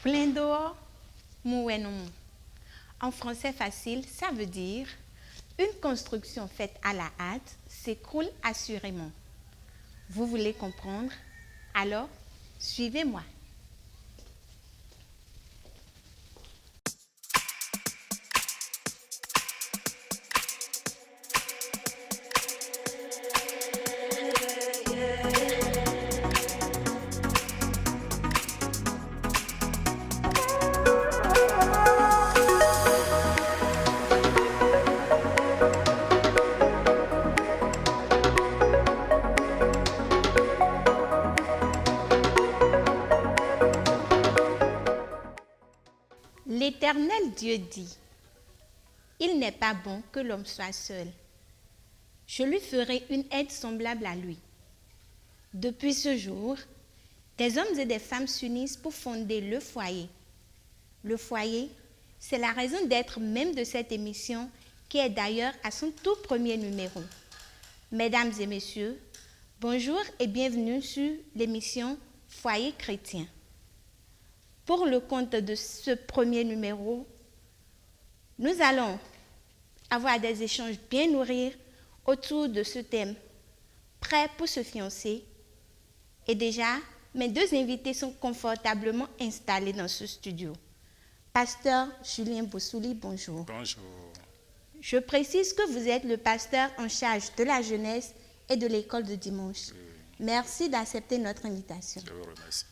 Plein dehors, mouenou. En français facile, ça veut dire une construction faite à la hâte s'écroule assurément. Vous voulez comprendre? Alors, suivez-moi. L'Éternel Dieu dit, « Il n'est pas bon que l'homme soit seul. Je lui ferai une aide semblable à lui. » Depuis ce jour, des hommes et des femmes s'unissent pour fonder le foyer. Le foyer, c'est la raison d'être même de cette émission qui est d'ailleurs à son tout premier numéro. Mesdames et messieurs, bonjour et bienvenue sur l'émission Foyer chrétien. Pour le compte de ce premier numéro, nous allons avoir des échanges bien nourris autour de ce thème, prêt pour se fiancer. Et déjà, mes deux invités sont confortablement installés dans ce studio. Pasteur Julien Bossouli, bonjour. Bonjour. Je précise que vous êtes le pasteur en charge de la jeunesse et de l'école de dimanche. Merci d'accepter notre invitation. Je vous remercie.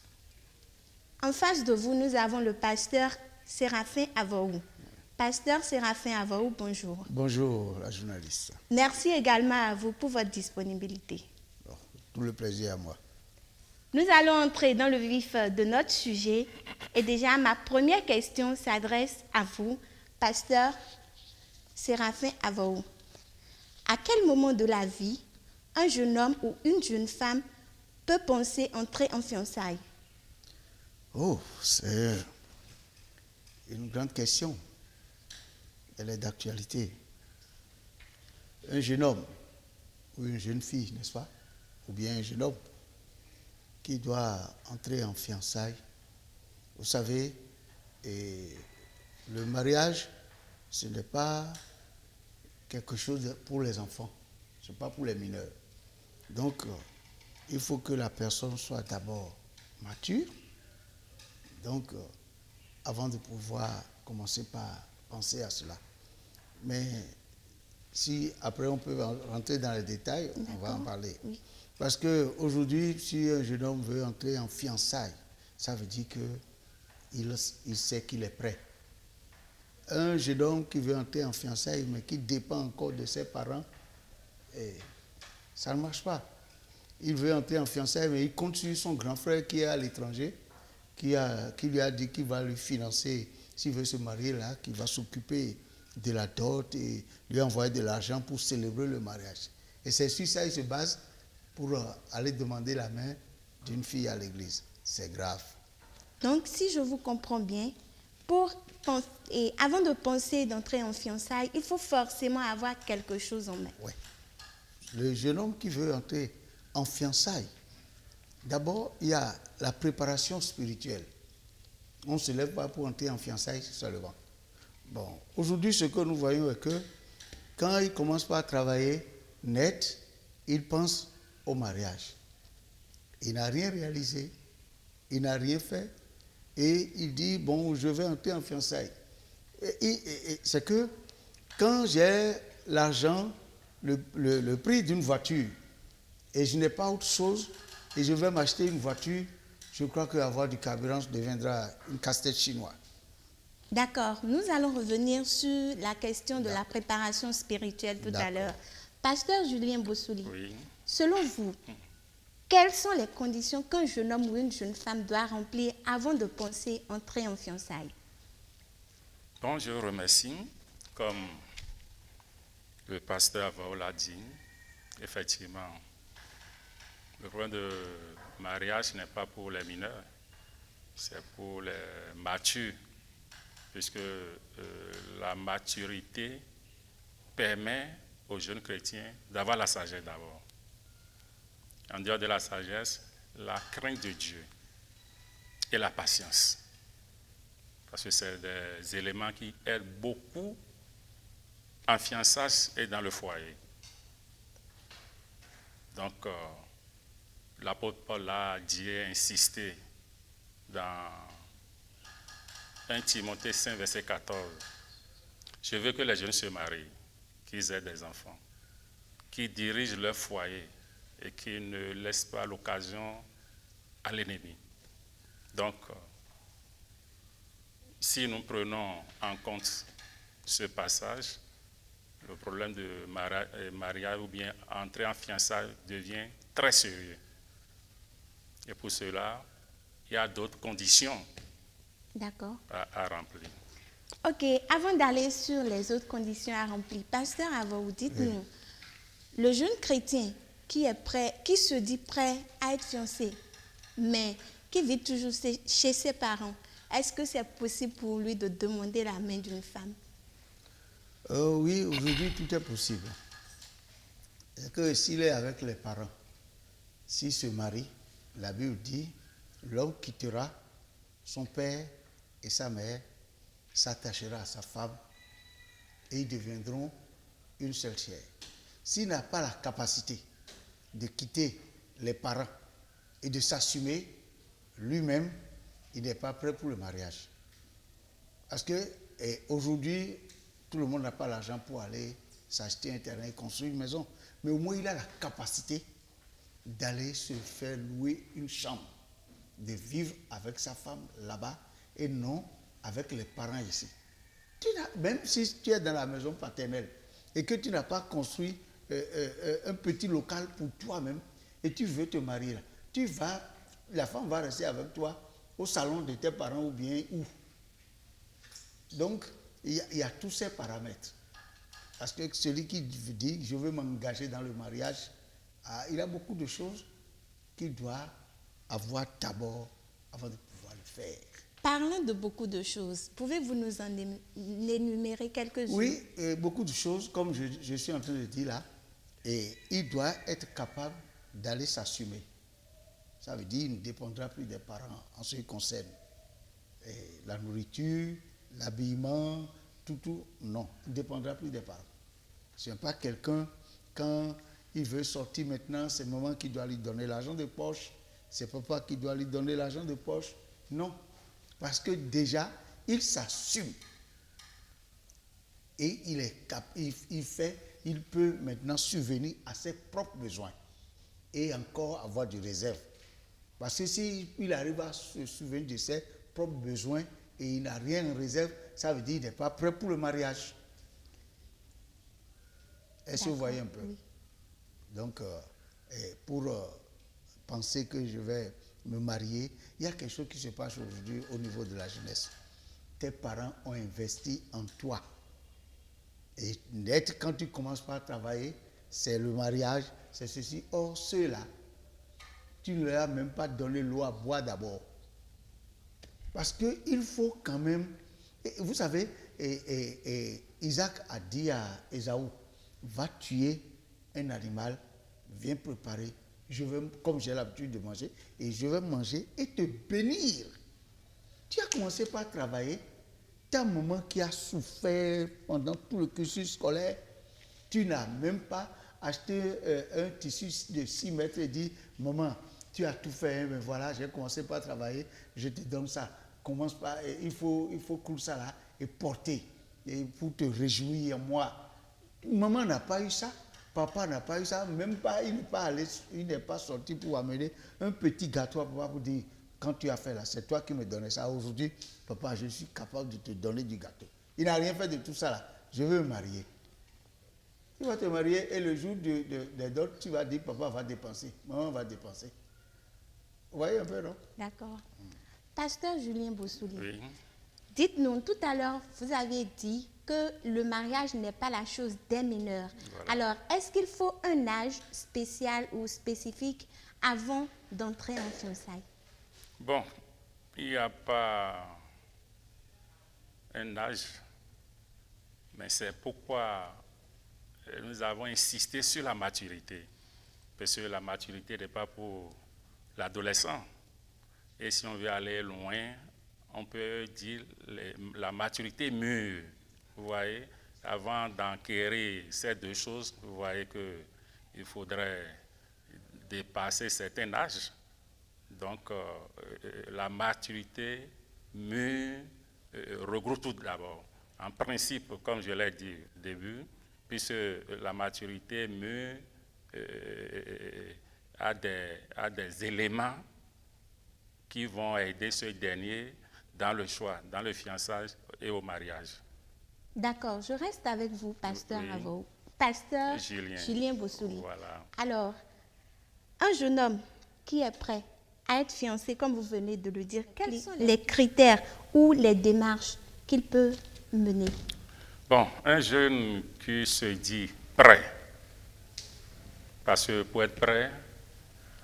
En face de vous, nous avons le pasteur Séraphin Avaou. Pasteur Séraphin Avaou, bonjour. Bonjour, la journaliste. Merci également à vous pour votre disponibilité. Bon, tout le plaisir à moi. Nous allons entrer dans le vif de notre sujet. Et déjà, ma première question s'adresse à vous, pasteur Séraphin Avaou. À quel moment de la vie un jeune homme ou une jeune femme peut penser entrer en fiançailles? Oh, c'est une grande question. Elle est d'actualité. Un jeune homme ou une jeune fille, n'est-ce pas? Ou bien un jeune homme qui doit entrer en fiançailles. Vous savez, le mariage, ce n'est pas quelque chose pour les enfants. Ce n'est pas pour les mineurs. Donc, il faut que la personne soit d'abord mature. Donc, avant de pouvoir commencer par penser à cela. Mais si après on peut rentrer dans les détails, on va en parler. Oui. Parce qu'aujourd'hui, si un jeune homme veut entrer en fiançailles, ça veut dire qu'il sait qu'il est prêt. Un jeune homme qui veut entrer en fiançailles, mais qui dépend encore de ses parents, ça ne marche pas. Il veut entrer en fiançailles, mais il compte sur son grand frère qui est à l'étranger, qui lui a dit qu'il va lui financer, s'il veut se marier là, qu'il va s'occuper de la dot et lui envoyer de l'argent pour célébrer le mariage. Et c'est sur ça qu'il se base pour aller demander la main d'une fille à l'église. C'est grave. Donc, si je vous comprends bien, avant de penser d'entrer en fiançailles, il faut forcément avoir quelque chose en main. Oui. Le jeune homme qui veut entrer en fiançailles, d'abord, il y a la préparation spirituelle. On ne se lève pas pour entrer en fiançailles seulement. Bon, aujourd'hui, ce que nous voyons est que quand il commence par travailler net, il pense au mariage. Il n'a rien réalisé, il n'a rien fait, et il dit, bon, je vais entrer en fiançailles. Et c'est que quand j'ai l'argent, le prix d'une voiture, et je n'ai pas autre chose, et je vais m'acheter une voiture, je crois qu'avoir du carburant deviendra une casse-tête chinoise. D'accord. Nous allons revenir sur la question de la préparation spirituelle tout à l'heure. Pasteur Julien Bossouli, Oui. selon vous, quelles sont les conditions qu'un jeune homme ou une jeune femme doit remplir avant de penser entrer en fiançailles? Bon, je vous remercie. Comme le pasteur Avaou l'a dit, effectivement, le problème de mariage n'est pas pour les mineurs, c'est pour les matures, puisque la maturité permet aux jeunes chrétiens d'avoir la sagesse d'abord. En dehors de la sagesse, la crainte de Dieu et la patience. parce que c'est des éléments qui aident beaucoup en fiançailles et dans le foyer. Donc, l'apôtre Paul a dit et insisté dans 1 Timothée 5, verset 14. Je veux que les jeunes se marient, qu'ils aient des enfants, qui dirigent leur foyer et qui ne laissent pas l'occasion à l'ennemi. Donc, si nous prenons en compte ce passage, le problème de mariage ou bien entrer en fiançailles devient très sérieux. Et pour cela, il y a d'autres conditions D'accord. à remplir. Ok, avant d'aller sur les autres conditions à remplir, pasteur Avou, dites-nous, le jeune chrétien qui est prêt, qui se dit prêt à être fiancé, mais qui vit toujours chez ses parents, est-ce que c'est possible pour lui de demander la main d'une femme? Oui, aujourd'hui tout est possible. C'est que s'il est avec les parents, s'il se marie, la Bible dit, l'homme quittera son père et sa mère, s'attachera à sa femme et ils deviendront une seule chair. S'il n'a pas la capacité de quitter les parents et de s'assumer lui-même, il n'est pas prêt pour le mariage. Parce que aujourd'hui, tout le monde n'a pas l'argent pour aller s'acheter un terrain et construire une maison. Mais au moins, il a la capacité d'aller se faire louer une chambre, de vivre avec sa femme là-bas et non avec les parents ici. Même si tu es dans la maison paternelle et que tu n'as pas construit un petit local pour toi-même et tu veux te marier là, la femme va rester avec toi au salon de tes parents ou bien où. Donc, il y a tous ces paramètres. Parce que celui qui dit je veux m'engager dans le mariage, il a beaucoup de choses qu'il doit avoir d'abord avant de pouvoir le faire. Parlant de beaucoup de choses, pouvez-vous nous en énumérer quelques-unes? Oui, beaucoup de choses, comme je suis en train de dire là, et il doit être capable d'aller s'assumer. Ça veut dire qu'il ne dépendra plus des parents en ce qui concerne la nourriture, l'habillement, tout, non, il ne dépendra plus des parents. Ce n'est pas quelqu'un, quand il veut sortir maintenant, c'est le moment qu'il doit lui donner l'argent de poche, c'est papa qui doit lui donner l'argent de poche, non. Parce que déjà, il s'assume. Et il peut maintenant subvenir à ses propres besoins. Et encore avoir du réserve. Parce que s'il arrive à se souvenir de ses propres besoins et il n'a rien en réserve, ça veut dire qu'il n'est pas prêt pour le mariage. Est-ce que vous voyez un peu? Oui. Donc, pour penser que je vais me marier, il y a quelque chose qui se passe aujourd'hui au niveau de la jeunesse. Tes parents ont investi en toi. Et quand tu commences par travailler, c'est le mariage, c'est ceci. Or, ceux-là, tu ne leur as même pas donné l'eau à boire d'abord. Parce qu'il faut quand même... vous savez, Isaac a dit à Ésaü, va tuer un animal, viens préparer, comme j'ai l'habitude de manger, et je vais manger et te bénir. Tu as commencé par travailler, ta maman qui a souffert pendant tout le cursus scolaire, tu n'as même pas acheté un tissu de 6 mètres et dit, maman, tu as tout fait, mais voilà, j'ai commencé par travailler, je te donne ça. Commence par, il faut coudre ça là et porter, et pour te réjouir moi. Maman n'a pas eu ça, papa n'a pas eu ça, même pas, il n'est pas sorti pour amener un petit gâteau à papa pour dire, quand tu as fait là, c'est toi qui me donnais ça. Aujourd'hui, papa, je suis capable de te donner du gâteau. Il n'a rien fait de tout ça là. Je veux me marier. Tu vas te marier et le jour des dot, tu vas dire, papa va dépenser, maman va dépenser. Vous voyez un peu, non? D'accord. Pasteur Julien Bossouli, Oui. dites-nous, tout à l'heure, vous avez dit que le mariage n'est pas la chose des mineurs. Voilà. Alors, est-ce qu'il faut un âge spécial ou spécifique avant d'entrer en fiançailles? Bon, il n'y a pas un âge, mais c'est pourquoi nous avons insisté sur la maturité. Parce que la maturité n'est pas pour l'adolescent. Et si on veut aller loin on peut dire la maturité mûre. Vous voyez, avant d'enquérir ces deux choses, vous voyez qu'il faudrait dépasser certain âge. Donc, la maturité mûre regroupe tout d'abord. En principe, comme je l'ai dit au début, puisque la maturité mûre a des éléments qui vont aider ce dernier dans le choix, dans le fiançage et au mariage. D'accord, je reste avec vous, pasteur Oui. Avo. Pasteur Julien. Julien Bossouli. Voilà. Alors, un jeune homme qui est prêt à être fiancé, comme vous venez de le dire, quels sont les critères ou les démarches qu'il peut mener? Bon, un jeune qui se dit prêt, parce que pour être prêt,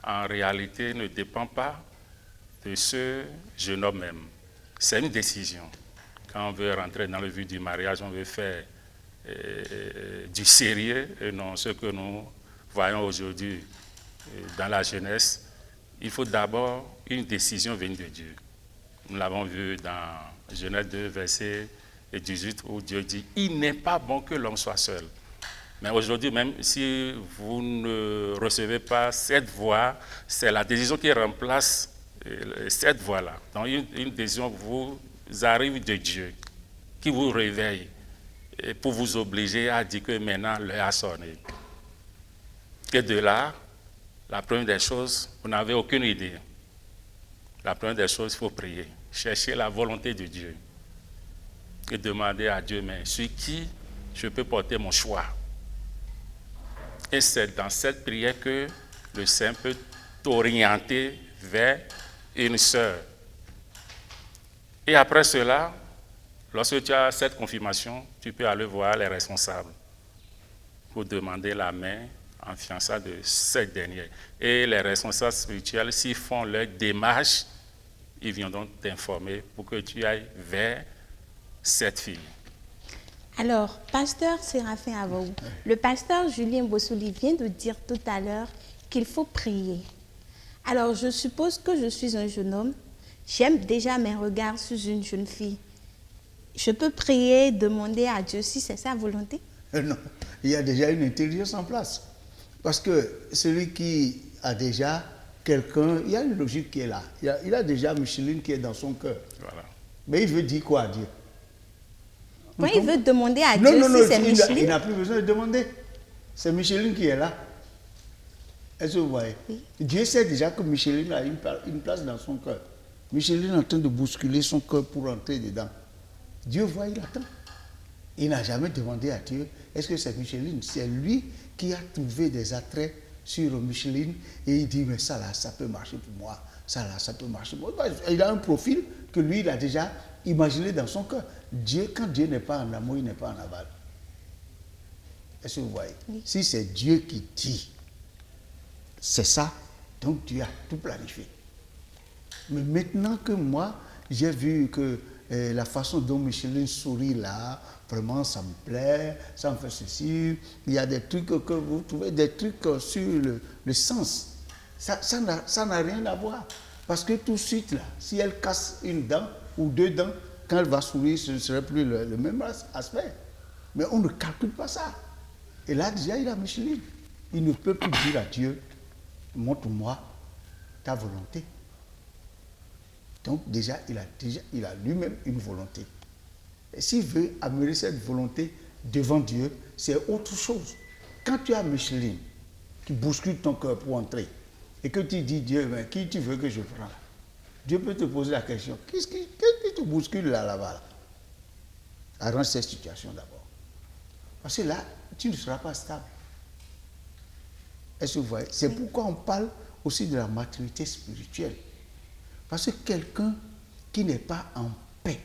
en réalité, ne dépend pas de ce jeune homme même. C'est une décision. Quand on veut rentrer dans le vif du mariage, on veut faire du sérieux et non ce que nous voyons aujourd'hui dans la jeunesse. Il faut d'abord une décision venue de Dieu. Nous l'avons vu dans Genèse 2, verset 18, où Dieu dit « Il n'est pas bon que l'homme soit seul ». Mais aujourd'hui, même si vous ne recevez pas cette voix, c'est la décision qui remplace cette voix-là. Donc une décision vous arrive de Dieu, qui vous réveille et pour vous obliger à dire que maintenant l'heure a sonné. Et de là, la première des choses, vous n'avez aucune idée. La première des choses, il faut prier. Chercher la volonté de Dieu. Et demander à Dieu, mais sur qui je peux porter mon choix. Et c'est dans cette prière que le Saint peut t'orienter vers une sœur. Et après cela, lorsque tu as cette confirmation, tu peux aller voir les responsables pour demander la main en fiançailles de cette dernière. Et les responsables spirituels, s'ils font leur démarche, ils viendront t'informer pour que tu ailles vers cette fille. Alors, pasteur Séraphin Avaou, le pasteur Julien Bossouli vient de dire tout à l'heure qu'il faut prier. Alors, je suppose que je suis un jeune homme, j'aime déjà mes regards sur une jeune fille. Je peux prier, demander à Dieu si c'est sa volonté? Non, il y a déjà une intelligence en place. Parce que celui qui a déjà quelqu'un, il y a une logique qui est là. Il a déjà Micheline qui est dans son cœur. Voilà. Mais il veut dire quoi à Dieu? Quand il veut demander à Non, Dieu non, si non, c'est Micheline? il n'a plus besoin de demander. C'est Micheline qui est là. Est-ce que vous voyez? Oui. Dieu sait déjà que Micheline a une place dans son cœur. Micheline est en train de bousculer son cœur pour entrer dedans. Dieu voit, il attend. Il n'a jamais demandé à Dieu, est-ce que c'est Micheline? C'est lui qui a trouvé des attraits sur Micheline et il dit, mais ça là, ça peut marcher pour moi. Ça là, ça peut marcher pour moi. Il a un profil que lui, il a déjà imaginé dans son cœur. Dieu, quand Dieu n'est pas en amour, il n'est pas en aval. Est-ce que vous voyez? Oui. Si c'est Dieu qui dit, c'est ça, donc Dieu a tout planifié. Mais maintenant que moi, j'ai vu que la façon dont Micheline sourit là, vraiment ça me plaît, ça me fait ceci, il y a des trucs que vous trouvez, des trucs sur le sens. Ça n'a rien à voir. Parce que tout de suite là, si elle casse une dent ou deux dents, quand elle va sourire, ce ne serait plus le même aspect. Mais on ne calcule pas ça. Et là déjà, il a Micheline. Il ne peut plus dire à Dieu, montre-moi ta volonté. Donc déjà, il a lui-même une volonté. Et s'il veut amener cette volonté devant Dieu, c'est autre chose. Quand tu as Micheline qui bouscule ton cœur pour entrer, et que tu dis, Dieu, mais qui tu veux que je prenne? Dieu peut te poser la question, qu'est-ce qui te bouscule là-bas? Arrange cette situation d'abord. Parce que là, tu ne seras pas stable. Est-ce que vous voyez? C'est pourquoi on parle aussi de la maturité spirituelle. Parce que quelqu'un qui n'est pas en paix,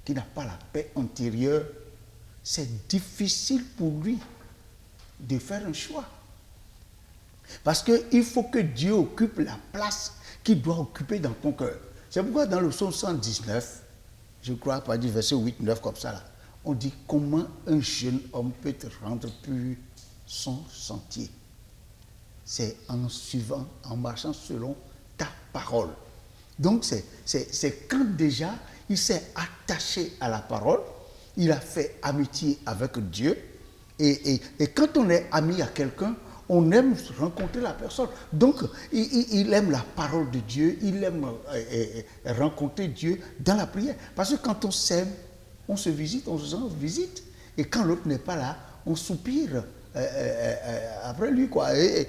qui n'a pas la paix intérieure, c'est difficile pour lui de faire un choix. Parce qu'il faut que Dieu occupe la place qu'il doit occuper dans ton cœur. C'est pourquoi dans le psaume 119, je crois, pas du verset 8, 9 comme ça, là, on dit comment un jeune homme peut te rendre pur son sentier. C'est en suivant, en marchant selon ta parole. Donc c'est quand déjà il s'est attaché à la parole, il a fait amitié avec Dieu. Et quand on est ami à quelqu'un, on aime rencontrer la personne. Donc, il aime la parole de Dieu, il aime rencontrer Dieu dans la prière. Parce que quand on s'aime, on se visite, on se visite. Et quand l'autre n'est pas là, on soupire après lui, quoi. Et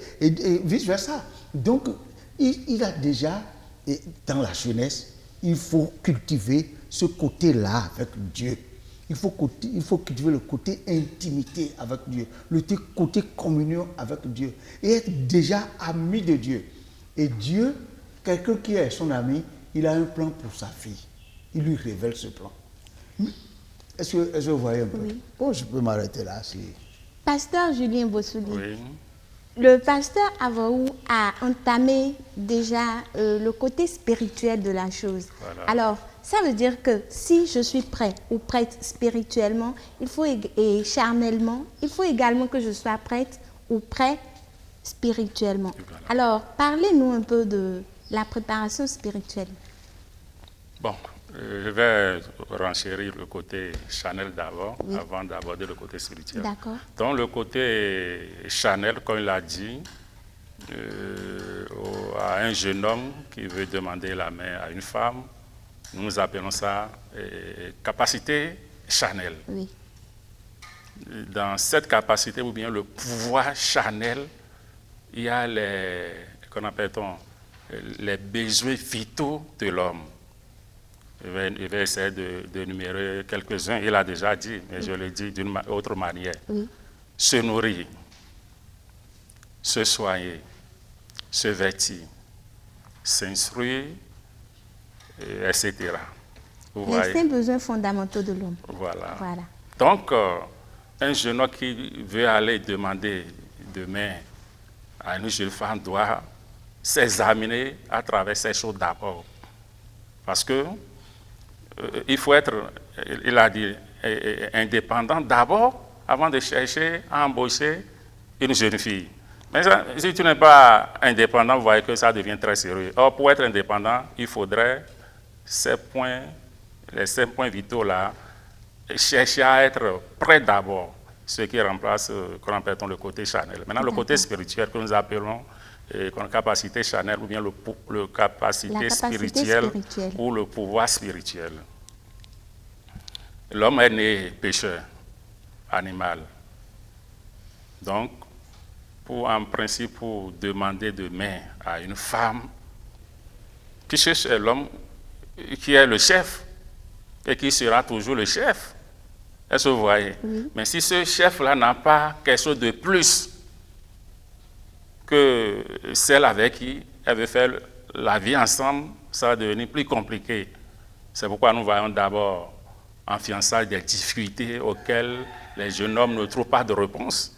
vice-versa. Donc, il a déjà, dans la jeunesse, il faut cultiver ce côté-là avec Dieu. Il faut cultiver le côté intimité avec Dieu, le côté communion avec Dieu et être déjà ami de Dieu. Et Dieu, quelqu'un qui est son ami, il a un plan pour sa fille. Il lui révèle ce plan. Est-ce que vous voyez un peu? Oui. Oh, je peux m'arrêter là. Pasteur Julien Bossouli, Oui. le pasteur Avaou a entamé déjà le côté spirituel de la chose. Voilà. Alors, ça veut dire que si je suis prêt ou prête spirituellement, et charnellement, il faut également que je sois prête ou prêt spirituellement. Voilà. Alors, parlez-nous un peu de la préparation spirituelle. Bon, je vais renchérir le côté charnel d'abord, avant d'aborder le côté spirituel. D'accord. Donc le côté charnel, comme il l'a dit, à un jeune homme qui veut demander la main à une femme, nous appelons ça capacité charnelle. Oui. Dans cette capacité, ou bien le pouvoir charnel, il y a qu'on appelle-t-on, les besoins vitaux de l'homme. Je vais essayer de numérer quelques-uns. Il a déjà dit, mais je le dis d'une autre manière. Oui. Se nourrir, se soigner, se vêtir, s'instruire, etc. Vous Les voyez? 5 besoins fondamentaux de l'homme. Voilà. Voilà. Donc, un jeune homme qui veut aller demander de main à une jeune femme doit s'examiner à travers ces choses d'abord. Parce que il faut être, il a dit, indépendant d'abord avant de chercher à embaucher une jeune fille. Mais ça, si tu n'es pas indépendant, vous voyez que ça devient très sérieux. Or, pour être indépendant, il faudrait les 5 points vitaux là, chercher à être prêt d'abord, ce qui remplace, qu'on appelle le côté charnel. Maintenant, le côté spirituel que nous appelons capacité charnelle ou bien la capacité spirituelle ou le pouvoir spirituel. L'homme est né pécheur, animal. Donc, en principe, pour demander de main à une femme, puisque c'est l'homme qui est le chef et qui sera toujours le chef. Est-ce que vous voyez? Oui. Mais si ce chef-là n'a pas quelque chose de plus que celle avec qui elle veut faire la vie ensemble, ça va devenir plus compliqué. C'est pourquoi nous voyons d'abord en fiançailles des difficultés auxquelles les jeunes hommes ne trouvent pas de réponse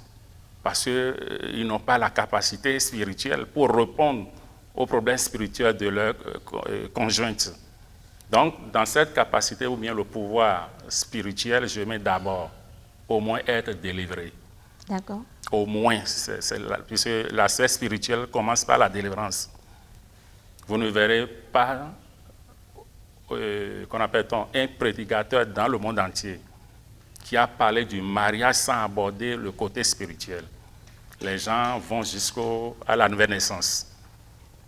parce qu'ils n'ont pas la capacité spirituelle pour répondre aux problèmes spirituels de leur conjointe. Donc, dans cette capacité ou bien le pouvoir spirituel, je mets d'abord au moins être délivré. D'accord. Au moins, puisque l'aspect spirituel commence par la délivrance. Vous ne verrez pas, qu'on appelle-t-on, un prédicateur dans le monde entier qui a parlé du mariage sans aborder le côté spirituel. Les gens vont jusqu'à la nouvelle naissance.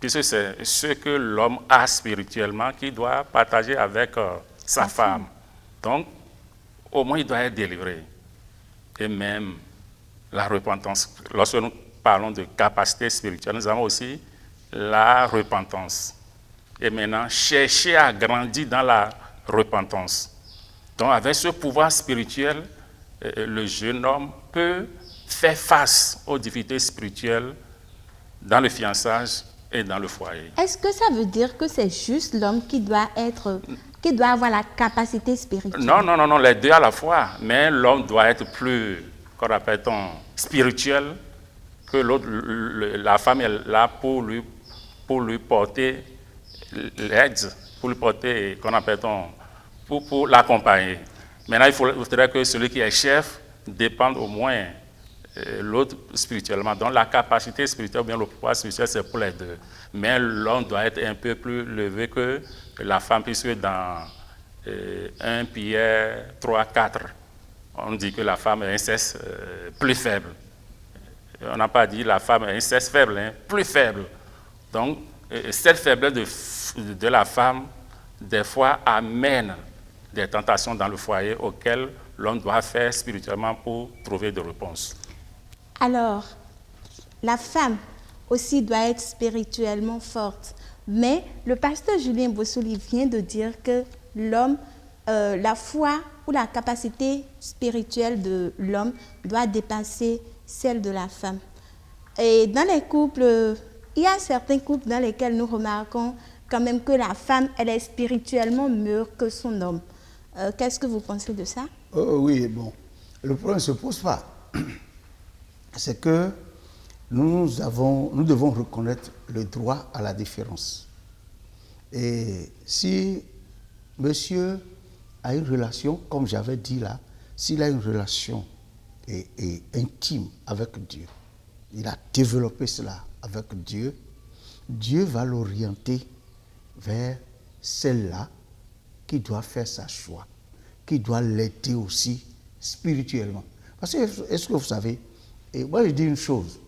Puisque c'est ce que l'homme a spirituellement qu'il doit partager avec sa femme. Donc, au moins, il doit être délivré. Et même la repentance. Lorsque nous parlons de capacité spirituelle, nous avons aussi la repentance. Et maintenant, chercher à grandir dans la repentance. Donc, avec ce pouvoir spirituel, le jeune homme peut faire face aux difficultés spirituelles dans le fiançage et dans le foyer. Est-ce que ça veut dire que c'est juste l'homme qui doit avoir la capacité spirituelle? Non, les deux à la fois. Mais l'homme doit être plus, qu'on appelle-t-on, spirituel que l'autre. La femme est là pour lui porter l'aide, pour lui porter, qu'on appelle-t-on, pour l'accompagner. Maintenant, il faudrait que celui qui est chef dépende au moins l'autre spirituellement. Donc la capacité spirituelle ou bien le pouvoir spirituel, c'est pour les deux. Mais l'homme doit être un peu plus élevé que la femme, puisque dans 1 Pierre 3, 4, on dit que la femme est un sexe plus faible. On n'a pas dit la femme est un sexe faible, hein, plus faible. Donc cette faiblesse de la femme, des fois, amène des tentations dans le foyer auxquelles l'homme doit faire spirituellement pour trouver des réponses. Alors, la femme aussi doit être spirituellement forte. Mais le pasteur Julien Bossoli vient de dire que l'homme, la foi ou la capacité spirituelle de l'homme doit dépasser celle de la femme. Et dans les couples, il y a certains couples dans lesquels nous remarquons quand même que la femme, elle est spirituellement mûre que son homme. Qu'est-ce que vous pensez de ça? Oui, bon, le problème ne se pose pas. C'est que nous devons reconnaître le droit à la différence. Et si monsieur a une relation, comme j'avais dit là, s'il a une relation intime avec Dieu, il a développé cela avec Dieu, Dieu va l'orienter vers celle-là qui doit faire sa choix, qui doit l'aider aussi spirituellement. Parce que, est-ce que vous savez, et moi je dis une chose,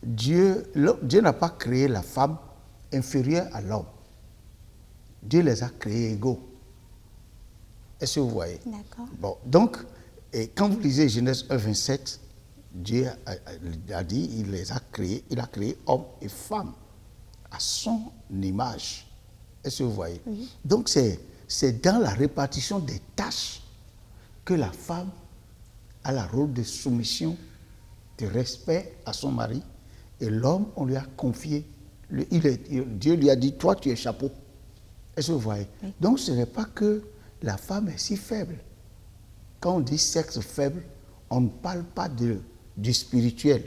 Dieu n'a pas créé la femme inférieure à l'homme. Dieu les a créés égaux. Est-ce que vous voyez? D'accord. Bon, donc, quand vous lisez Genèse 1, 27, Dieu a dit, il a créé homme et femme à son image. Est-ce que vous voyez? Oui. Donc, c'est dans la répartition des tâches que la femme a le rôle de soumission, de respect à son mari, et l'homme, on lui a confié, Dieu lui a dit, toi tu es chapeau. Est-ce que vous voyez? Oui. Donc ce n'est pas que la femme est si faible. Quand on dit sexe faible, on ne parle pas du spirituel,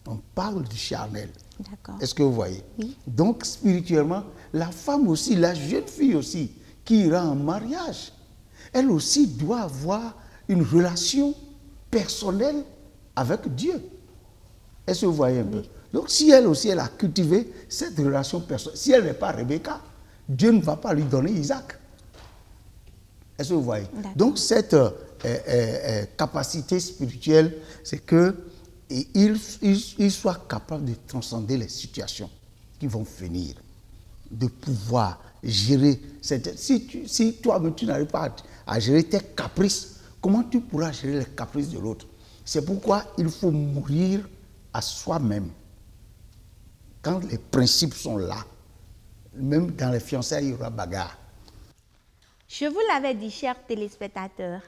on parle du charnel. D'accord. Est-ce que vous voyez? Oui. Donc spirituellement, la femme aussi, la jeune fille aussi, qui ira en mariage, elle aussi doit avoir une relation personnelle avec Dieu. Est-ce que vous voyez un peu? Donc si elle aussi, elle a cultivé cette relation personnelle, si elle n'est pas Rebecca, Dieu ne va pas lui donner Isaac. Est-ce que vous voyez? Donc cette capacité spirituelle, c'est qu'il soit capable de transcender les situations qui vont venir, de pouvoir gérer si toi-même tu n'arrives pas à gérer tes caprices, comment tu pourras gérer les caprices de l'autre? C'est pourquoi il faut mourir à soi-même. Quand les principes sont là, même dans les fiançailles, il y aura bagarre. Je vous l'avais dit, chers téléspectateurs,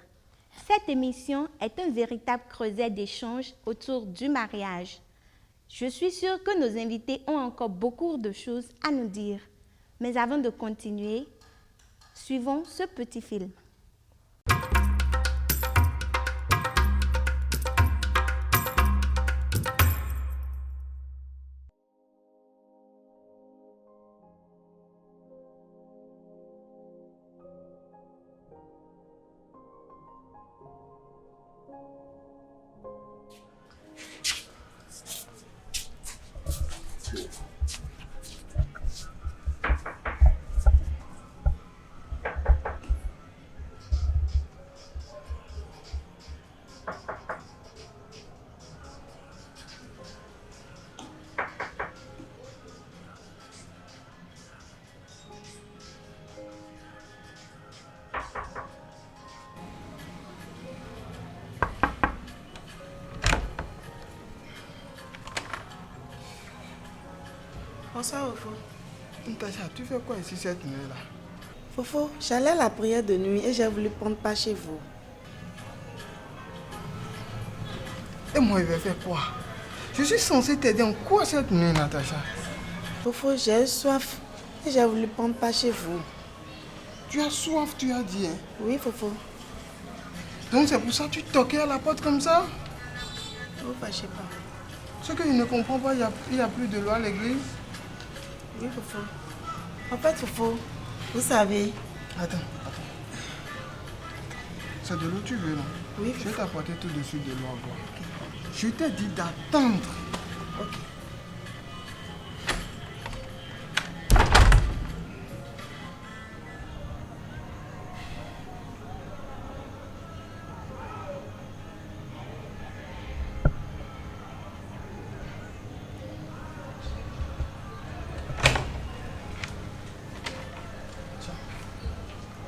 cette émission est un véritable creuset d'échanges autour du mariage. Je suis sûre que nos invités ont encore beaucoup de choses à nous dire. Mais avant de continuer, suivons ce petit film. Bonsoir, Fofo. Natacha, tu fais quoi ici cette nuit-là? Fofo, j'allais à la prière de nuit et j'ai voulu prendre part chez vous. Et moi, je vais faire quoi? Je suis censé t'aider en quoi cette nuit, Natacha? Fofo, j'ai eu soif et j'ai voulu prendre part chez vous. Tu as soif, tu as dit, hein? Oui, Fofo. Donc c'est pour ça que tu toquais à la porte comme ça? Ne vous fâchez pas. Ce que je ne comprends pas, il n'y a plus de loi à l'église? Oui, Fofo. En fait, Fofo, vous savez... Attends. C'est de l'eau tu veux, non? Oui, Je vais t'apporter tout de suite de l'eau à boire. Je t'ai dit d'attendre. Ok.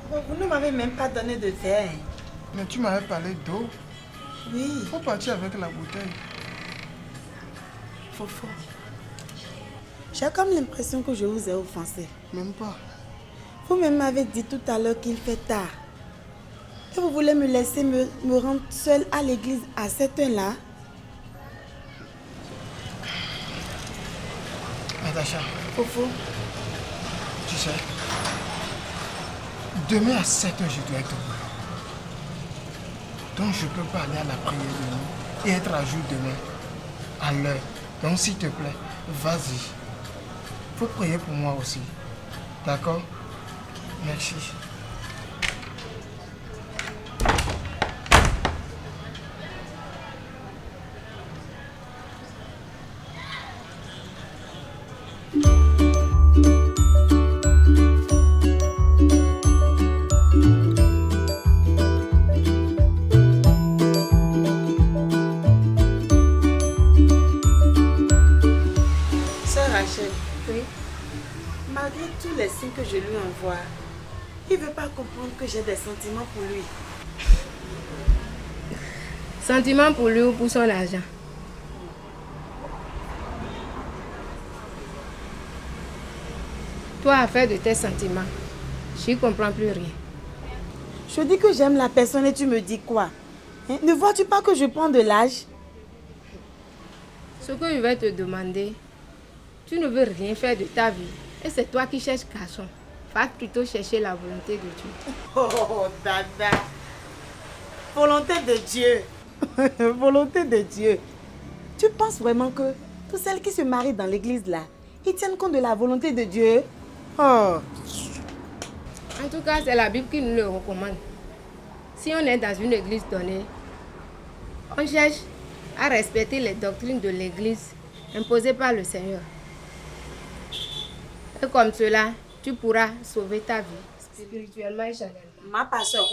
Bon, vous ne m'avez même pas donné de verre. Mais tu m'avais parlé d'eau. Oui, Il faut partir avec la bouteille. Fofo. J'ai comme l'impression que je vous ai offensé. Même pas. Vous-même m'avez dit tout à l'heure qu'il fait tard. Et vous voulez me laisser me rendre seule à l'église à cette heure-là? Natacha, Fofo, tu sais, demain à 7h, je dois être au boulot. Donc je ne peux pas aller à la prière de nuit et être à jour demain, à l'heure. Donc s'il te plaît, vas-y. Il faut prier pour moi aussi. D'accord? Merci. Sœur Rachel, Oui. malgré tous les signes que je lui envoie, il ne veut pas comprendre que j'ai des sentiments pour lui. Sentiment pour lui ou pour son argent? Toi, affaire de tes sentiments, je ne comprends plus rien. Je dis que j'aime la personne et tu me dis quoi? Hein? Ne vois-tu pas que je prends de l'âge? Ce que je vais te demander, tu ne veux rien faire de ta vie. Et c'est toi qui cherches garçon. Va plutôt chercher la volonté de Dieu. Oh, dada. Volonté de Dieu. Volonté de Dieu. Tu penses vraiment que toutes celles qui se marient dans l'église là, ils tiennent compte de la volonté de Dieu? Oh. En tout cas, c'est la Bible qui nous le recommande. Si on est dans une église donnée, on cherche à respecter les doctrines de l'église imposées par le Seigneur. Et comme cela, tu pourras sauver ta vie spirituellement et charnellement. Ma pasteur,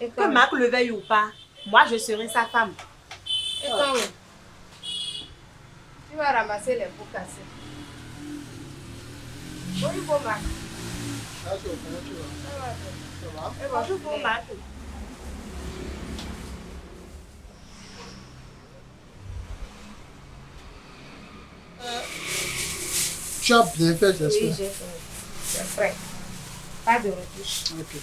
Et que quand, Marc le veuille ou pas, moi je serai sa femme. et quand tu vas ramasser les pots cassés. Bonjour, Marc. Bonjour pour Marc. Tu as bien fait, Oui, j'espère. j'ai fini. C'est prêt. Pas de retouche. Ok.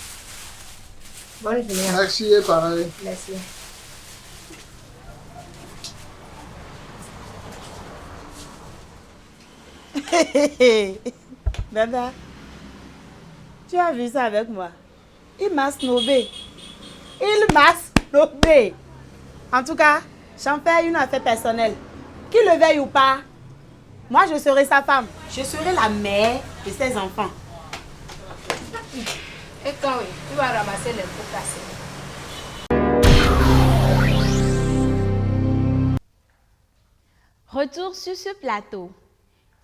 Bonne journée. Merci et pareil. Merci. Dada, tu as vu ça avec moi? Il m'a snobé. Il m'a snobé. En tout cas, j'en fais une affaire personnelle. Qu'il le veuille ou pas, moi je serai sa femme. Je serai la mère de ses enfants. Et quand tu vas ramasser les pots cassés. Retour sur ce plateau.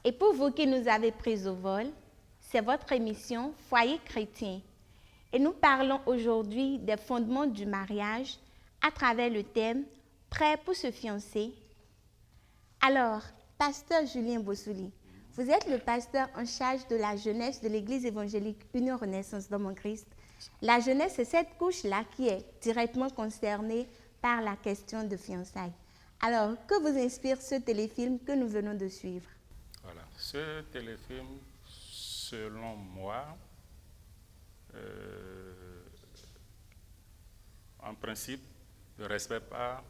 Et pour vous qui nous avez pris au vol, c'est votre émission Foyer chrétien. Et nous parlons aujourd'hui des fondements du mariage à travers le thème Prêt pour se fiancer. Alors, pasteur Julien Bossouli, vous êtes le pasteur en charge de la jeunesse de l'Église évangélique Union Renaissance d'Homme en Christ. La jeunesse, c'est cette couche-là qui est directement concernée par la question de fiançailles. Alors, que vous inspire ce téléfilm que nous venons de suivre? Voilà. Ce téléfilm, selon moi, en principe, ne respecte pas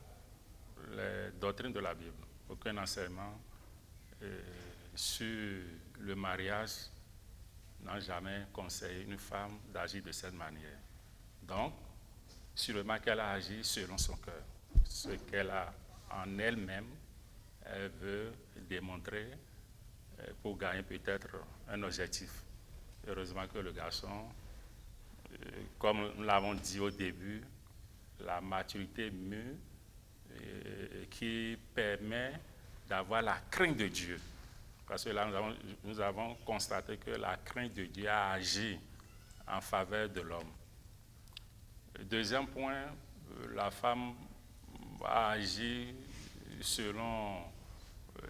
les doctrines de la Bible. Aucun enseignement sur le mariage n'a jamais conseillé une femme d'agir de cette manière. Donc, sûrement qu'elle a agi selon son cœur. Ce qu'elle a en elle-même, elle veut démontrer pour gagner peut-être un objectif. Heureusement que le garçon comme nous l'avons dit au début, la maturité mûre qui permet d'avoir la crainte de Dieu. Parce que là, nous avons constaté que la crainte de Dieu a agi en faveur de l'homme. Deuxième point, la femme a agi selon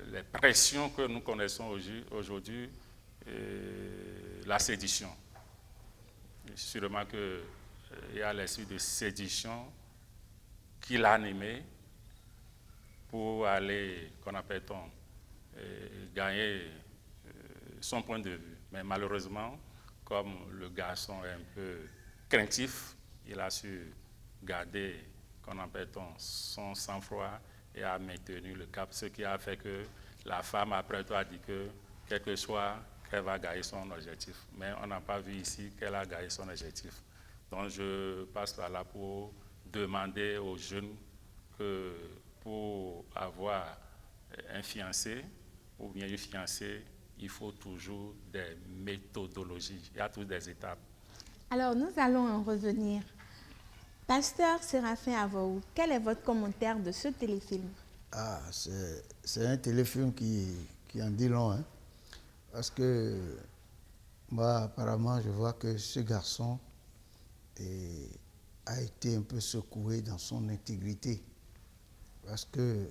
les pressions que nous connaissons aujourd'hui, la sédition. Sûrement qu'il y a l'esprit de sédition qui l'animait pour aller, qu'on appelle-t-on, gagner son point de vue. Mais malheureusement, comme le garçon est un peu craintif, il a su garder, qu'on appelle-t-on, son sang-froid et a maintenu le cap, ce qui a fait que la femme après tout a dit que quel que soit qu'elle va gagner son objectif. Mais on n'a pas vu ici qu'elle a gagné son objectif. Donc je passe par là pour demander aux jeunes que pour avoir un fiancé ou bien une fiancée, il faut toujours des méthodologies. Il y a toutes des étapes. Alors, nous allons en revenir. Pasteur Séraphin Avaou, quel est votre commentaire de ce téléfilm? Ah, c'est un téléfilm qui en dit long, hein? Parce que moi, apparemment, je vois que ce garçon a été un peu secoué dans son intégrité. Parce que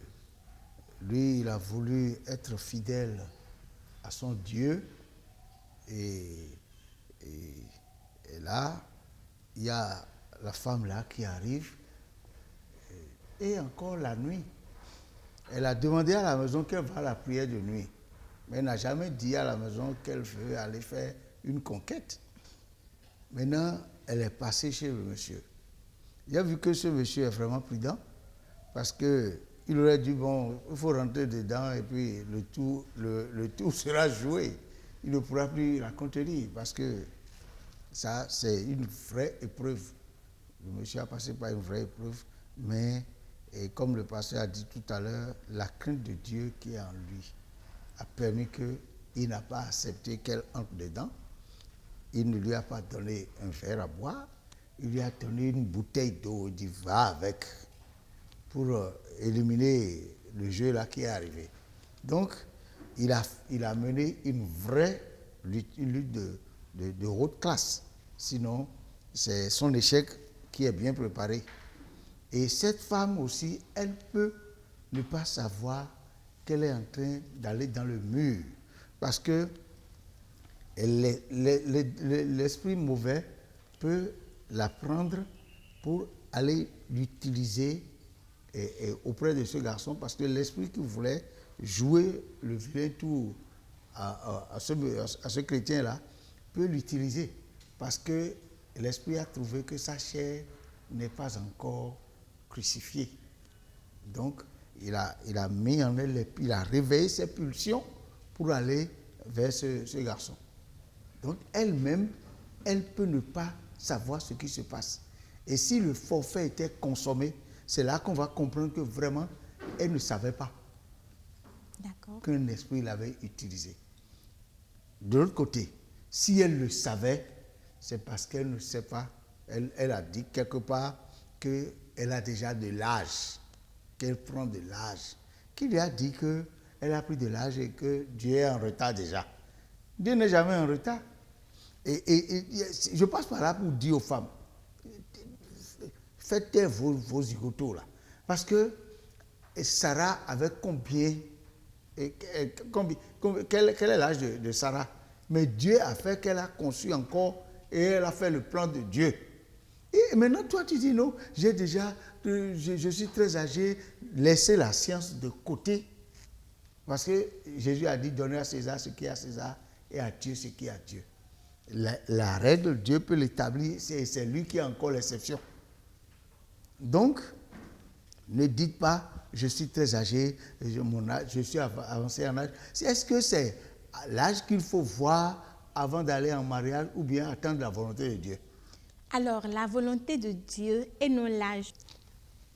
lui, il a voulu être fidèle à son Dieu. Et là, il y a la femme là qui arrive. Et encore la nuit. Elle a demandé à la maison qu'elle va à la prière de nuit. Mais elle n'a jamais dit à la maison qu'elle veut aller faire une conquête. Maintenant, elle est passée chez le monsieur. Il a vu que ce monsieur est vraiment prudent. Parce qu'il aurait dit, bon, il faut rentrer dedans et puis le tour sera joué. Il ne pourra plus la contenir parce que ça, c'est une vraie épreuve. Le monsieur a passé par une vraie épreuve, mais et comme le pasteur a dit tout à l'heure, la crainte de Dieu qui est en lui a permis qu'il n'a pas accepté qu'elle entre dedans. Il ne lui a pas donné un verre à boire, il lui a donné une bouteille d'eau, il dit va avec, pour éliminer le jeu là qui est arrivé. Donc, il a mené une vraie lutte, une lutte de haute classe. Sinon, c'est son échec qui est bien préparé. Et cette femme aussi, elle peut ne pas savoir qu'elle est en train d'aller dans le mur. Parce que l'esprit mauvais peut la prendre pour aller l'utiliser auprès de ce garçon. Parce que l'esprit qui voulait jouer le vilain tour à ce chrétien-là peut l'utiliser. Parce que l'esprit a trouvé que sa chair n'est pas encore crucifié. Donc, il a mis en elle, il a réveillé ses pulsions pour aller vers ce garçon. Donc, elle-même, elle peut ne pas savoir ce qui se passe. Et si le forfait était consommé, c'est là qu'on va comprendre que vraiment, elle ne savait pas qu'un esprit l'avait utilisé. De l'autre côté, si elle le savait, c'est parce qu'elle ne sait pas. Elle a dit quelque part qu'elle a déjà de l'âge, qu'elle prend de l'âge, qui lui a dit qu'elle a pris de l'âge et que Dieu est en retard déjà. Dieu n'est jamais en retard. Et je passe par là pour dire aux femmes, faites vos zigotos là. Parce que Sarah avait combien quel est l'âge de Sarah? Mais Dieu a fait qu'elle a conçu encore et elle a fait le plan de Dieu. Et maintenant, toi, tu dis non, je suis très âgé, laissez la science de côté. Parce que Jésus a dit, donnez à César ce qui est à César et à Dieu ce qui est à Dieu. La règle, Dieu peut l'établir, c'est lui qui a encore l'exception. Donc, ne dites pas, je suis très âgé, je suis avancé en âge. Est-ce que c'est l'âge qu'il faut voir avant d'aller en mariage ou bien attendre la volonté de Dieu? Alors, la volonté de Dieu et non l'âge.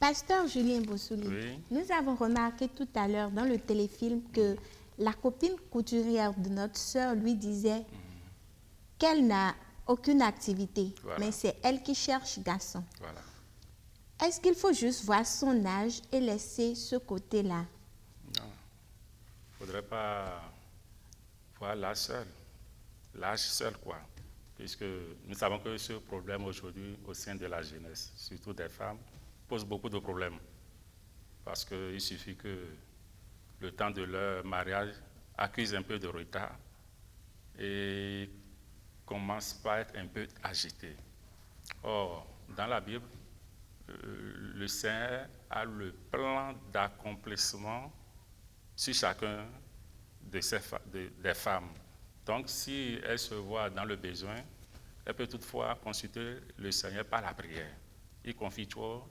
Pasteur Julien Bossouli, Oui. nous avons remarqué tout à l'heure dans le téléfilm que la copine couturière de notre sœur lui disait qu'elle n'a aucune activité, Voilà. mais c'est elle qui cherche garçon. Voilà. Est-ce qu'il faut juste voir son âge et laisser ce côté-là? Non. Il ne faudrait pas voir l'âge seul, quoi. Puisque nous savons que ce problème aujourd'hui au sein de la jeunesse, surtout des femmes, pose beaucoup de problèmes. Parce qu'il suffit que le temps de leur mariage accuse un peu de retard et commence par être un peu agité. Or, dans la Bible, le Seigneur a le plan d'accomplissement sur chacun des femmes. Donc, si elle se voit dans le besoin, elle peut toutefois consulter le Seigneur par la prière. Il confie tout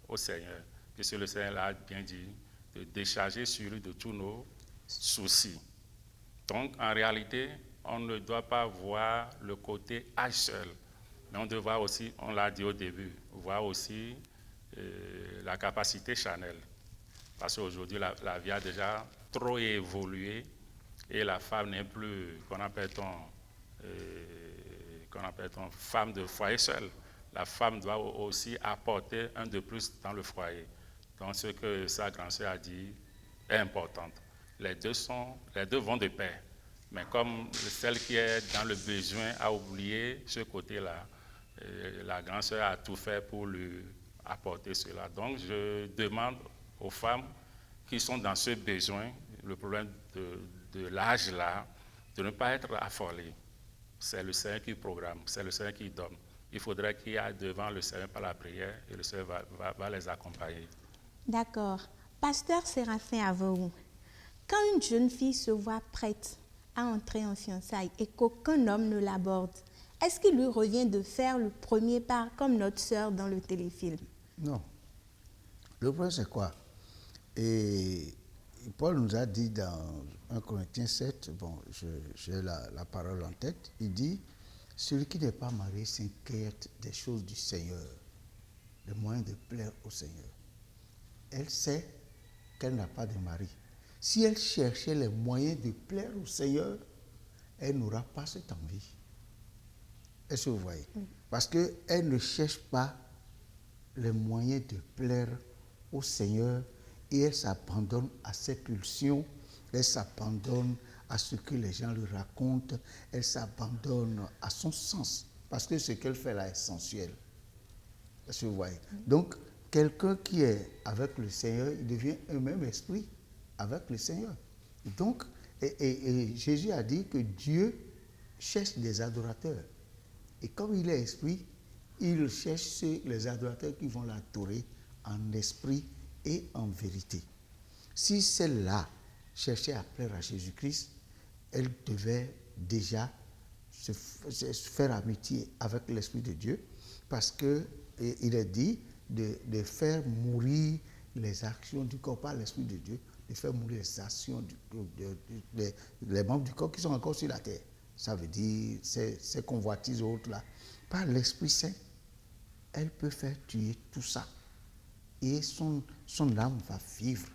au Seigneur, puisque le Seigneur l'a bien dit, de décharger sur lui de tous nos soucis. Donc, en réalité, on ne doit pas voir le côté âge seul, mais on doit voir aussi, on l'a dit au début, voir aussi la capacité charnelle. Parce qu'aujourd'hui, la vie a déjà trop évolué et la femme n'est plus, qu'on appelle-t-on femme de foyer seule. La femme doit aussi apporter un de plus dans le foyer. Donc, ce que sa grand-sœur a dit est important. Les deux vont de pair. Mais comme celle qui est dans le besoin a oublié ce côté-là, la grand-sœur a tout fait pour lui apporter cela. Donc, je demande aux femmes qui sont dans ce besoin, le problème de l'âge là, de ne pas être affolées. C'est le Seigneur qui programme, c'est le Seigneur qui donne. Il faudrait qu'il y ait devant le Seigneur par la prière et le Seigneur va les accompagner. D'accord. Pasteur Séraphin Averoux, quand une jeune fille se voit prête à entrer en fiançailles et qu'aucun homme ne l'aborde, est-ce qu'il lui revient de faire le premier pas comme notre sœur dans le téléfilm? Non. Le problème, c'est quoi? Et Paul nous a dit dans 1 Corinthiens 7, bon, j'ai la parole en tête, il dit, celui qui n'est pas marié s'inquiète des choses du Seigneur, le moyen de plaire au Seigneur. Elle sait qu'elle n'a pas de mari. Si elle cherchait les moyens de plaire au Seigneur, elle n'aura pas cette envie. Est-ce que vous voyez? Parce qu'elle ne cherche pas les moyens de plaire au Seigneur et elle s'abandonne à ses pulsions, elle s'abandonne à ce que les gens lui racontent, elle s'abandonne à son sens, parce que ce qu'elle fait là est sensuel. Est-ce que vous voyez? Donc, quelqu'un qui est avec le Seigneur, il devient un même esprit avec le Seigneur. Donc, et Jésus a dit que Dieu cherche des adorateurs. Et comme il est esprit, il cherche les adorateurs qui vont l'adorer en esprit et en vérité. Si celle-là cherchait à plaire à Jésus-Christ, elle devait déjà se faire amitié avec l'Esprit de Dieu, parce qu'il est dit de faire mourir les actions du corps par l'Esprit de Dieu, de faire mourir les actions les membres du corps qui sont encore sur la terre. Ça veut dire ces convoitises autres-là. Par l'Esprit Saint, elle peut faire tuer tout ça. Et son âme va vivre,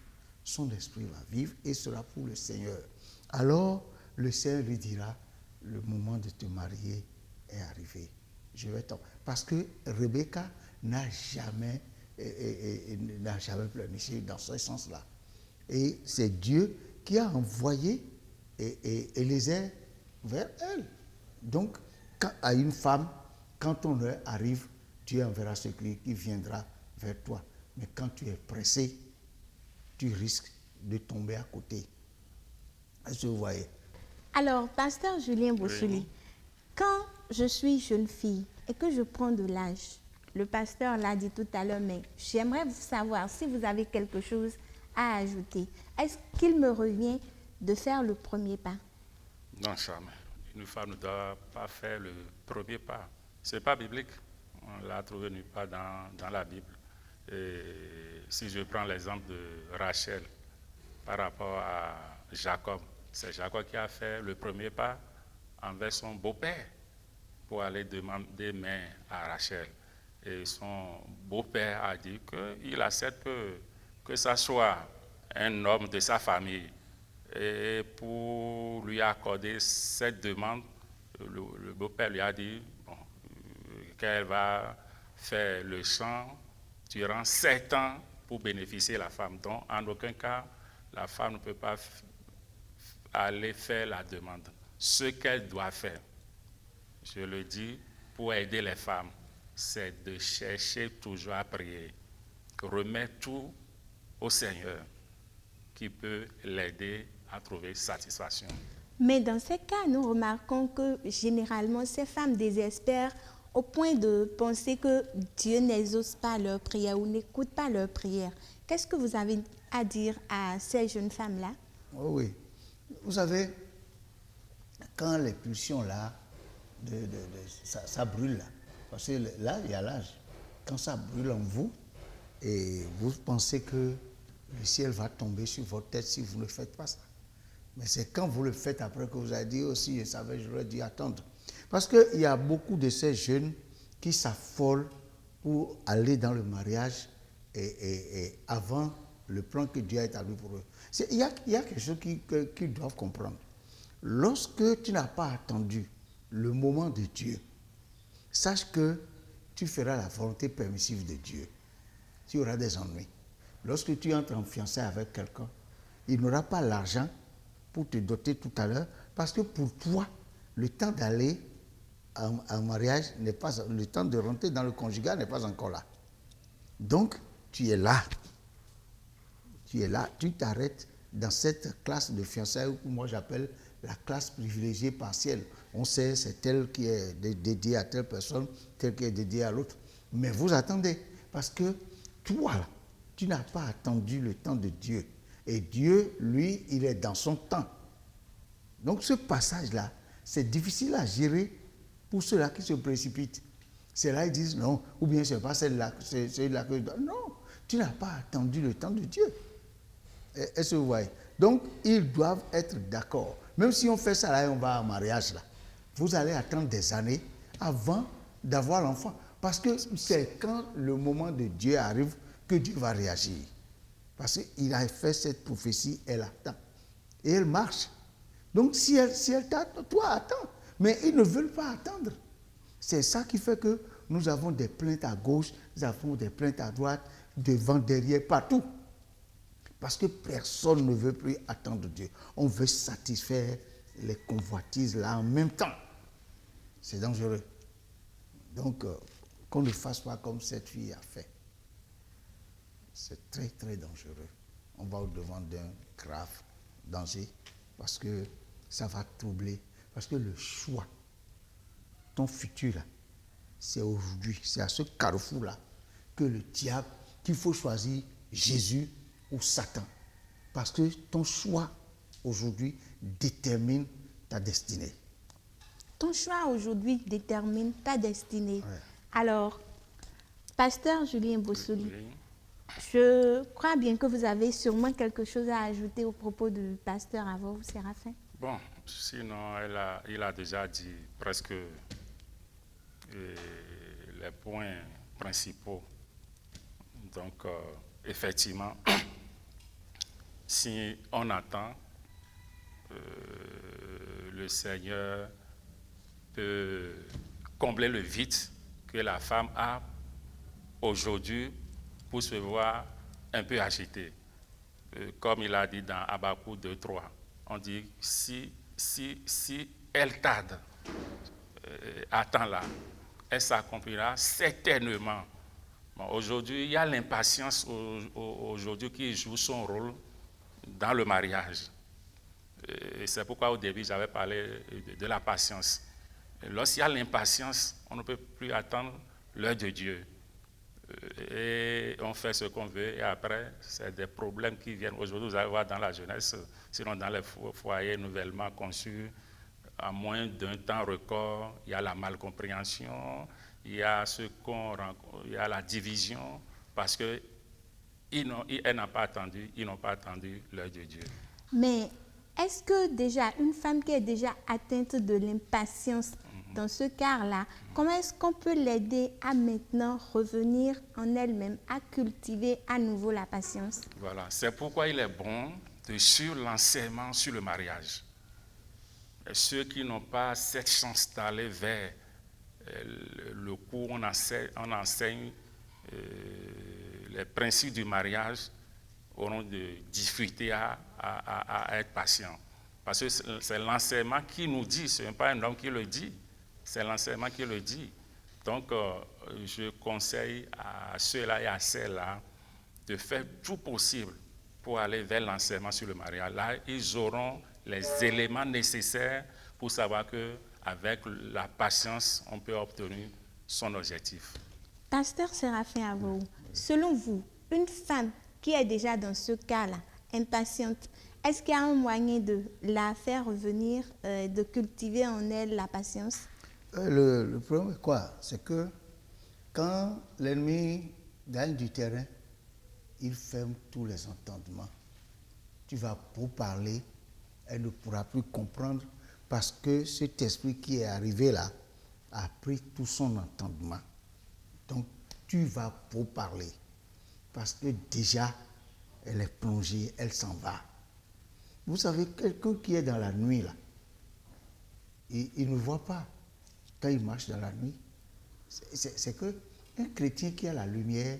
son esprit va vivre et sera pour le Seigneur. Alors, le Seigneur lui dira, le moment de te marier est arrivé. Je vais t'en... Parce que Rebecca n'a jamais pleurniché dans ce sens-là. Et c'est Dieu qui a envoyé Élisée vers elle. Donc, à une femme, quand ton heure arrive, Dieu enverra celui qui viendra vers toi. Mais quand tu es pressé, tu risques de tomber à côté. Est-ce que vous voyez? Alors, pasteur Julien Bossouli, Oui. quand je suis jeune fille et que je prends de l'âge, le pasteur l'a dit tout à l'heure, mais j'aimerais savoir si vous avez quelque chose à ajouter. Est-ce qu'il me revient de faire le premier pas? Non, jamais. Une femme ne doit pas faire le premier pas. Ce n'est pas biblique. On l'a trouvé nulle part dans la Bible. Et si je prends l'exemple de Rachel par rapport à Jacob, c'est Jacob qui a fait le premier pas envers son beau-père pour aller demander main à Rachel. Et son beau-père a dit qu'il accepte que ça soit un homme de sa famille. Et pour lui accorder cette demande, le beau-père lui a dit, bon, qu'elle va faire le champ durant 7 ans pour bénéficier de la femme. Donc, en aucun cas, la femme ne peut pas aller faire la demande. Ce qu'elle doit faire, je le dis, pour aider les femmes, c'est de chercher toujours à prier, remettre tout au Seigneur qui peut l'aider à trouver satisfaction. Mais dans ces cas, nous remarquons que généralement, ces femmes désespèrent au point de penser que Dieu n'exauce pas leurs prières ou n'écoute pas leurs prières. Qu'est-ce que vous avez à dire à ces jeunes femmes-là? Oh oui. Vous savez, quand les pulsions là, ça brûle là, parce que là, il y a l'âge. Quand ça brûle en vous, et vous pensez que le ciel va tomber sur votre tête si vous ne faites pas ça. Mais c'est quand vous le faites après que vous avez dit aussi, je savais, j'aurais dû attendre. Parce qu'il y a beaucoup de ces jeunes qui s'affolent pour aller dans le mariage et avant le plan que Dieu a établi pour eux. Il y a quelque chose qu'ils doivent comprendre. Lorsque tu n'as pas attendu le moment de Dieu, sache que tu feras la volonté permissive de Dieu. Tu auras des ennuis. Lorsque tu entres en fiançailles avec quelqu'un, il n'aura pas l'argent pour te doter tout à l'heure, parce que pour toi, le temps d'aller en mariage n'est pas, le temps de rentrer dans le conjugal n'est pas encore là. Donc, tu es là. Tu es là, tu t'arrêtes dans cette classe de fiançailles que moi j'appelle la classe privilégiée partielle. On sait, c'est telle qui est dédiée à telle personne, telle qui est dédiée à l'autre. Mais vous attendez, parce que toi, tu n'as pas attendu le temps de Dieu. Et Dieu, lui, il est dans son temps. Donc ce passage-là, c'est difficile à gérer pour ceux-là qui se précipitent. C'est là ils disent non, ou bien c'est pas celle-là, c'est celle-là que je dois. Non, tu n'as pas attendu le temps de Dieu. Est-ce que vous voyez? Donc ils doivent être d'accord. Même si on fait ça là et on va en mariage là, vous allez attendre des années avant d'avoir l'enfant. Parce que c'est quand le moment de Dieu arrive que Dieu va réagir. Parce qu'il a fait cette prophétie, elle attend. Et elle marche. Donc si elle t'attend, toi attends. Mais ils ne veulent pas attendre. C'est ça qui fait que nous avons des plaintes à gauche, nous avons des plaintes à droite, devant, derrière, partout. Parce que personne ne veut plus attendre Dieu. On veut satisfaire les convoitises là en même temps. C'est dangereux. Donc, qu'on ne fasse pas comme cette fille a fait. C'est très, très dangereux. On va au-devant d'un grave danger parce que ça va troubler. Parce que le choix, ton futur, là, c'est aujourd'hui, c'est à ce carrefour-là que le diable, qu'il faut choisir Jésus ou Satan. Parce que ton choix aujourd'hui détermine ta destinée. Ton choix aujourd'hui détermine ta destinée. Ouais. Alors, Pasteur Julien Bossoli, Oui. je crois bien que vous avez sûrement quelque chose à ajouter au propos du pasteur Avo Séraphin. Bon, sinon, il a déjà dit presque les points principaux. Donc, effectivement, si on attend, le Seigneur peut combler le vide que la femme a aujourd'hui pour se voir un peu agitée. Comme il a dit dans Habakkuk 2:3, on dit si elle tarde, attends-la, elle s'accomplira certainement. Bon, aujourd'hui, il y a l'impatience aujourd'hui qui joue son rôle dans le mariage. Et c'est pourquoi au début, j'avais parlé de la patience. Lorsqu'il y a l'impatience, on ne peut plus attendre l'heure de Dieu. Et on fait ce qu'on veut, et après, c'est des problèmes qui viennent. Aujourd'hui, vous allez voir dans la jeunesse, sinon dans les foyers nouvellement conçus, à moins d'un temps record, il y a la malcompréhension, il y a il y a la division, parce que ils n'ont pas attendu l'heure de Dieu. Mais est-ce que déjà, une femme qui est déjà atteinte de l'impatience dans ce cas-là, comment est-ce qu'on peut l'aider à maintenant revenir en elle-même, à cultiver à nouveau la patience? Voilà, c'est pourquoi il est bon de suivre l'enseignement sur le mariage. Et ceux qui n'ont pas cette chance d'aller vers le cours, on enseigne les principes du mariage, auront de difficulté à être patient. Parce que c'est l'enseignement qui nous dit, ce n'est pas un homme qui le dit, c'est l'enseignement qui le dit. Donc, je conseille à ceux-là et à celles-là de faire tout possible pour aller vers l'enseignement sur le mariage. Là, ils auront les éléments nécessaires pour savoir qu'avec la patience, on peut obtenir son objectif. Pasteur Séraphin Avou, selon vous, une femme qui est déjà dans ce cas-là, impatiente, est-ce qu'il y a un moyen de la faire revenir, de cultiver en elle la patience? Le problème est quoi? C'est que quand l'ennemi gagne du terrain, il ferme tous les entendements. Tu vas pour parler, elle ne pourra plus comprendre parce que cet esprit qui est arrivé là a pris tout son entendement. Donc, tu vas pour parler parce que déjà, elle est plongée, elle s'en va. Vous savez, quelqu'un qui est dans la nuit là, il ne voit pas quand il marche dans la nuit. C'est que un chrétien qui a la lumière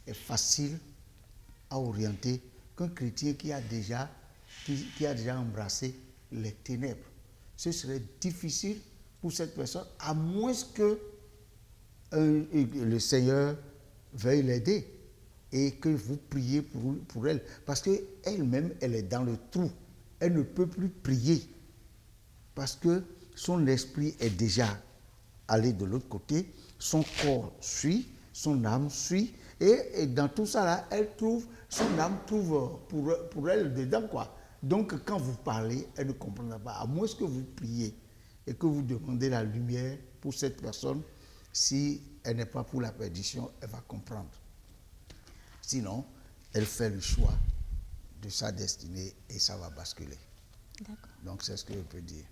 est facile à orienter qu'un chrétien qui a déjà embrassé les ténèbres. Ce serait difficile pour cette personne, à moins que le Seigneur veuille l'aider et que vous priez pour elle. Parce qu'elle-même, elle est dans le trou. Elle ne peut plus prier parce que son esprit est déjà allé de l'autre côté, son corps suit, son âme suit, et dans tout ça là, son âme trouve pour elle dedans quoi. Donc quand vous parlez, elle ne comprendra pas, à moins que vous priez et que vous demandez la lumière pour cette personne. Si elle n'est pas pour la perdition, elle va comprendre. Sinon, elle fait le choix de sa destinée et ça va basculer. D'accord. Donc c'est ce que je peux dire.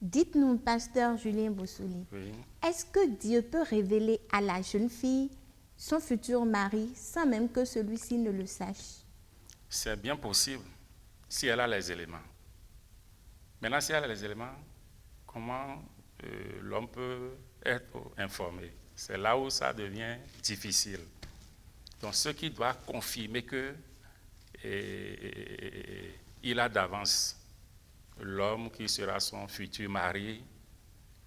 Dites-nous, pasteur Julien Bossouli, Oui. est-ce que Dieu peut révéler à la jeune fille son futur mari sans même que celui-ci ne le sache? C'est bien possible si elle a les éléments. Maintenant, si elle a les éléments, comment l'homme peut être informé? C'est là où ça devient difficile. Donc, ce qui doit confirmer que il a d'avance l'homme qui sera son futur mari,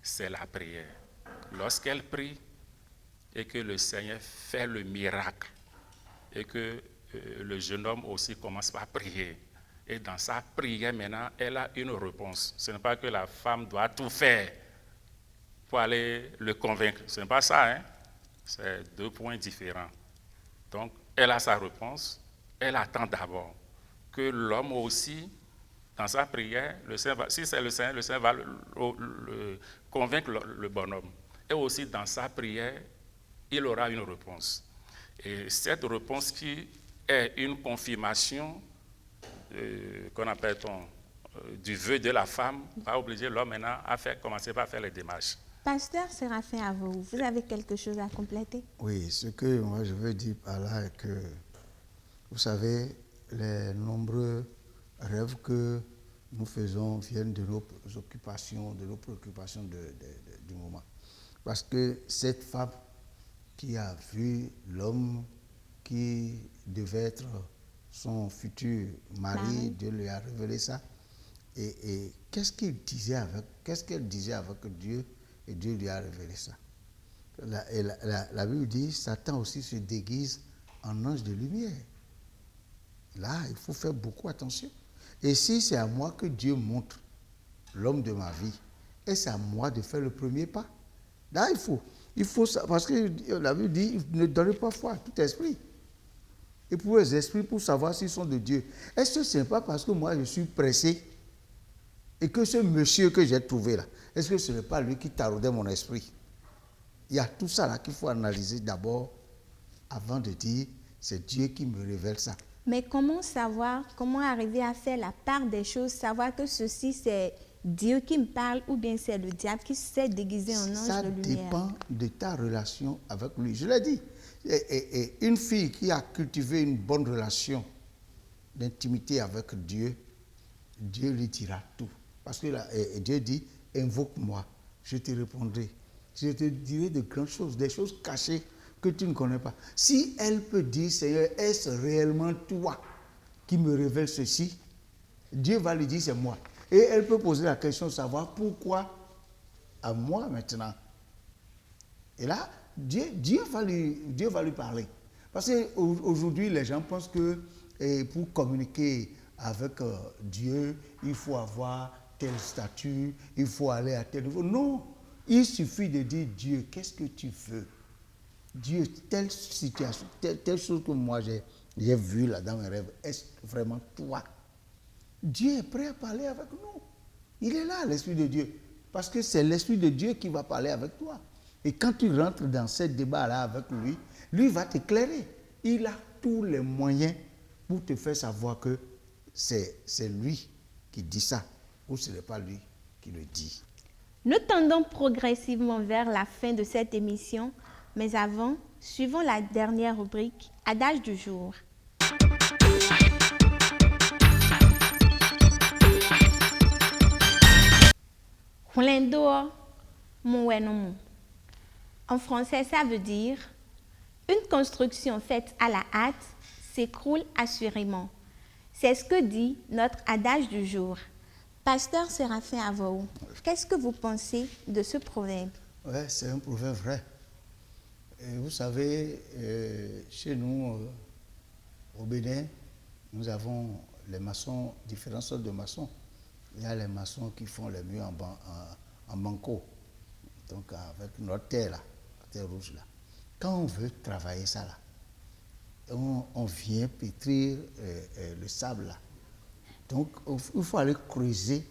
c'est la prière. Lorsqu'elle prie et que le Seigneur fait le miracle et que le jeune homme aussi commence par prier, et dans sa prière maintenant, elle a une réponse. Ce n'est pas que la femme doit tout faire pour aller le convaincre. Ce n'est pas ça, hein? C'est deux points différents. Donc, elle a sa réponse. Elle attend d'abord que l'homme aussi, dans sa prière, si c'est le Seigneur va convaincre le bonhomme. Et aussi, dans sa prière, il aura une réponse. Et cette réponse qui est une confirmation qu'on appelle-t-on du vœu de la femme, va obliger l'homme maintenant à commencer par faire les démarches. Pasteur Séraphin Avou, vous avez quelque chose à compléter? Oui, ce que moi je veux dire par là est que, vous savez, les nombreux rêves que nous faisons viennent de nos occupations, de nos préoccupations du moment. Parce que cette femme qui a vu l'homme qui devait être son futur mari, Dieu lui a révélé ça. Et qu'est-ce qu'elle disait avec Dieu, et Dieu lui a révélé ça. La Bible dit, Satan aussi se déguise en ange de lumière. Là, il faut faire beaucoup attention. Et si c'est à moi que Dieu montre l'homme de ma vie, et c'est à moi de faire le premier pas, là, il faut ça, parce que la Bible dit, ne donnez pas foi à tout esprit. Et pour les esprits, pour savoir s'ils sont de Dieu. Est-ce que ce n'est pas parce que moi je suis pressé et que ce monsieur que j'ai trouvé là, est-ce que ce n'est pas lui qui taraudait mon esprit? Il y a tout ça là qu'il faut analyser d'abord avant de dire c'est Dieu qui me révèle ça. Mais comment savoir, comment arriver à faire la part des choses, savoir que ceci c'est Dieu qui me parle ou bien c'est le diable qui s'est déguisé en ange de lumière? Ça dépend de ta relation avec lui. Je l'ai dit. Et une fille qui a cultivé une bonne relation d'intimité avec Dieu, Dieu lui dira tout. Parce que là, Dieu dit, invoque-moi, je te répondrai. je te dirai de grandes choses, des choses cachées que tu ne connais pas. Si elle peut dire, Seigneur, est-ce réellement toi qui me révèle ceci? Dieu va lui dire, c'est moi. Et elle peut poser la question de savoir pourquoi à moi maintenant. Et là, Dieu va lui parler. Parce qu'aujourd'hui, les gens pensent que pour communiquer avec Dieu, il faut avoir tel statut, il faut aller à tel niveau. Non, il suffit de dire, Dieu, qu'est-ce que tu veux? Dieu, telle situation, telle chose que moi j'ai vue là dans mes rêves, est-ce vraiment toi? Dieu est prêt à parler avec nous. Il est là, l'Esprit de Dieu. Parce que c'est l'Esprit de Dieu qui va parler avec toi. Et quand tu rentres dans ce débat-là avec lui, lui va t'éclairer. Il a tous les moyens pour te faire savoir que c'est lui qui dit ça, ou ce n'est pas lui qui le dit. Nous tendons progressivement vers la fin de cette émission, mais avant, suivons la dernière rubrique, Adage du jour. En français, ça veut dire une construction faite à la hâte s'écroule assurément. C'est ce que dit notre adage du jour. Pasteur Séraphin Avaou, qu'est-ce que vous pensez de ce proverbe? Oui, c'est un proverbe vrai. Et vous savez, chez nous, au Bénin, nous avons les maçons, différentes sortes de maçons. Il y a les maçons qui font les murs en banco, donc avec notre terre là, la terre rouge là. Quand on veut travailler ça là, on vient pétrir le sable là. Donc il faut aller creuser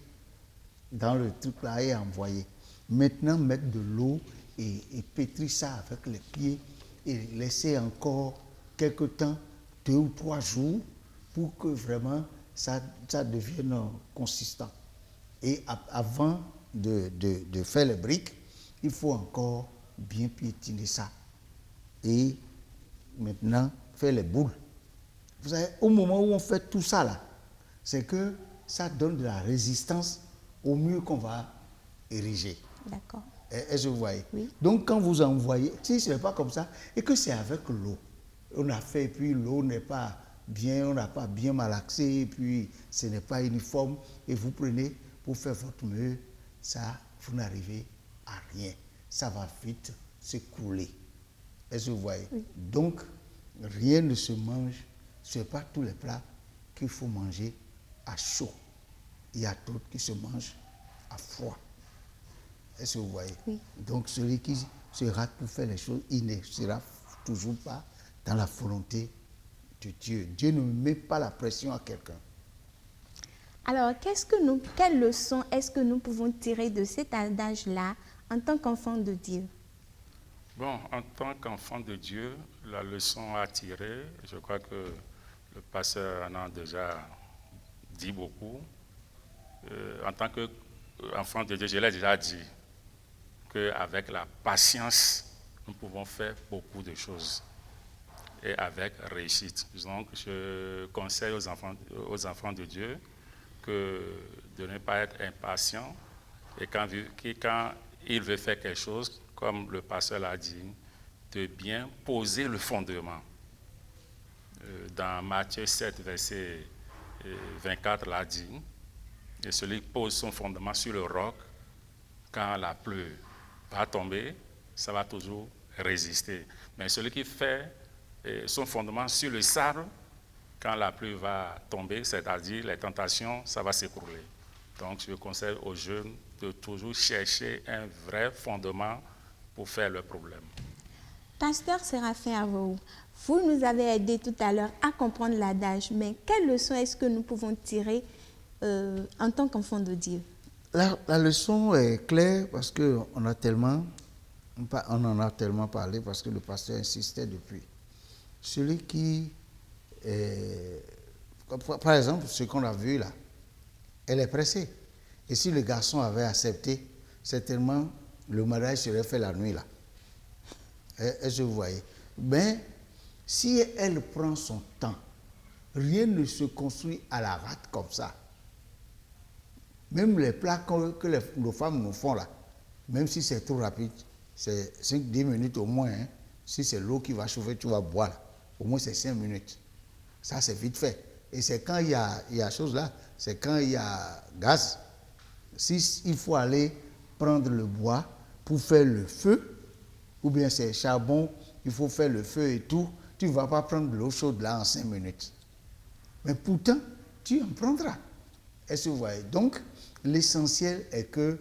dans le truc là et envoyer. Maintenant mettre de l'eau et pétrir ça avec les pieds et laisser encore quelque temps, 2 ou 3 jours, pour que vraiment ça devienne consistant. Et avant de faire les briques, il faut encore bien piétiner ça. Et maintenant, faire les boules. Vous savez, au moment où on fait tout ça là, c'est que ça donne de la résistance au mur qu'on va ériger. D'accord. Est-ce que vous voyez? Oui. Donc quand vous envoyez, si ce n'est pas comme ça, et que c'est avec l'eau, on a fait, et puis l'eau n'est pas bien, on n'a pas bien malaxé, et puis ce n'est pas uniforme, et vous prenez pour faire votre mur, ça, vous n'arrivez à rien. Ça va vite s'écrouler. Est-ce que vous voyez? Oui. Donc, rien ne se mange, ce n'est pas tous les plats qu'il faut manger à chaud. Il y a d'autres qui se mangent à froid. Est-ce que vous voyez? Oui. Donc, celui qui se rate pour faire les choses, il ne sera toujours pas dans la volonté de Dieu. Dieu ne met pas la pression à quelqu'un. Alors, quelle leçon est-ce que nous pouvons tirer de cet adage-là en tant qu'enfant de Dieu? Bon, en tant qu'enfant de Dieu, la leçon à tirer, je crois que le pasteur en a déjà dit beaucoup. En tant qu'enfant de Dieu, je l'ai déjà dit, qu'avec la patience, nous pouvons faire beaucoup de choses. Et avec réussite. Donc, je conseille aux enfants de Dieu de ne pas être impatient et quand il veut faire quelque chose, comme le pasteur l'a dit, de bien poser le fondement. Dans Matthieu 7, verset 24, l'a dit, et celui qui pose son fondement sur le roc, quand la pluie va tomber, ça va toujours résister. Mais celui qui fait son fondement sur le sable, quand la pluie va tomber, c'est-à-dire les tentations, ça va s'écrouler. Donc je conseille aux jeunes de toujours chercher un vrai fondement pour faire le problème. Pasteur Séraphin Avaou, vous nous avez aidé tout à l'heure à comprendre l'adage, mais quelle leçon est-ce que nous pouvons tirer en tant qu'enfants de Dieu? La leçon est claire parce qu'on en a tellement parlé, parce que le pasteur insistait depuis. Celui qui, par exemple, ce qu'on a vu là, elle est pressée. Et si le garçon avait accepté, certainement le mariage serait fait la nuit là. Est-ce que vous voyez? Mais si elle prend son temps, rien ne se construit à la rate comme ça. Même les plats que nos femmes nous font là, même si c'est trop rapide, c'est 5-10 minutes au moins. Hein. Si c'est l'eau qui va chauffer, tu vas boire. Au moins, c'est 5 minutes. Ça, c'est vite fait. Et c'est quand il y a chose là, c'est quand il y a gaz. Si il faut aller prendre le bois pour faire le feu, ou bien c'est charbon, il faut faire le feu et tout, tu ne vas pas prendre de l'eau chaude là en 5 minutes. Mais pourtant, tu en prendras. Est-ce que vous voyez? Donc, l'essentiel est que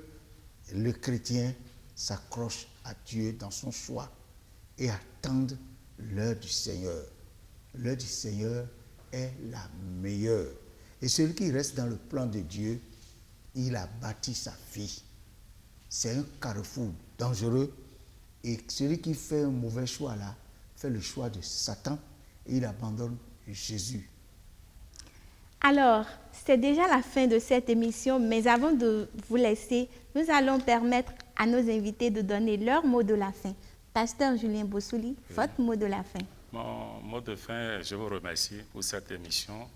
le chrétien s'accroche à Dieu dans son choix et attende l'heure du Seigneur. L'heure du Seigneur est la meilleure. Et celui qui reste dans le plan de Dieu, il a bâti sa vie. C'est un carrefour dangereux. Et celui qui fait un mauvais choix là, fait le choix de Satan et il abandonne Jésus. Alors, c'est déjà la fin de cette émission, mais avant de vous laisser, nous allons permettre à nos invités de donner leur mot de la fin. Pasteur Julien Bossouli, votre mot de la fin. Mon mot de fin, je vous remercie pour cette émission